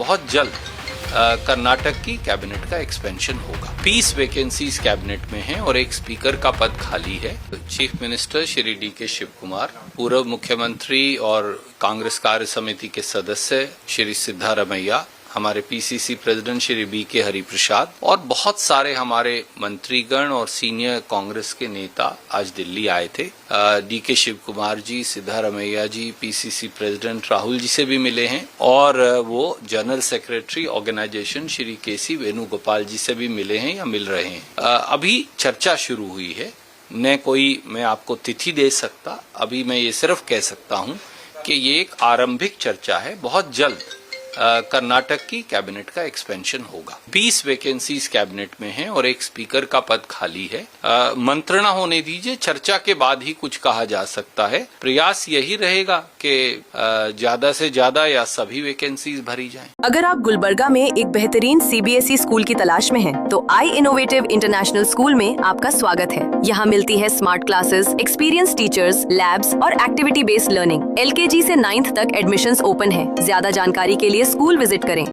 बहुत जल्द कर्नाटक की कैबिनेट का एक्सपेंशन होगा। 20 वैकेंसीज कैबिनेट में हैं और एक स्पीकर का पद खाली है। Chief minister Shri D K. शिव कुमार, पूर्व मुख्यमंत्री और कांग्रेस कार्य समिति के सदस्य श्री सिद्धारमैया, हमारे PCC president Shri BK. Hariprasad और बहुत सारे हमारे मंत्रीगण और सीनियर कांग्रेस के नेता आज दिल्ली आए थे। डी.के. शिव कुमार जी, सिद्धारमैया जी, पीसीसी प्रेसिडेंट राहुल जी से भी मिले हैं और वो general secretary organisation Shri KC. Venugopal ji से भी मिले हैं या मिल रहे हैं। अभी चर्चा शुरू हुई है, न कोई मैं आपको तिथि दे सकता। अभी मैं ये सिर्फ कह सकता हूँ कि ये एक आरंभिक चर्चा है। बहुत जल्द कर्नाटक की कैबिनेट का एक्सपेंशन होगा। 20 वैकेंसीज कैबिनेट में हैं और एक स्पीकर का पद खाली है। मंत्रणा होने दीजिए, चर्चा के बाद ही कुछ कहा जा सकता है। प्रयास यही रहेगा कि ज्यादा से ज्यादा या सभी वैकेंसीज भरी जाएं। अगर आप गुलबर्गा में एक बेहतरीन सीबीएसई स्कूल की तलाश में हैं, तो आई इनोवेटिव इंटरनेशनल स्कूल में आपका स्वागत है। यहाँ मिलती है smart classes, experience teachers, labs और एक्टिविटी बेस्ड लर्निंग। LKG से 9th तक एडमिशंस ओपन है। ज्यादा जानकारी के लिए स्कूल विजिट करें।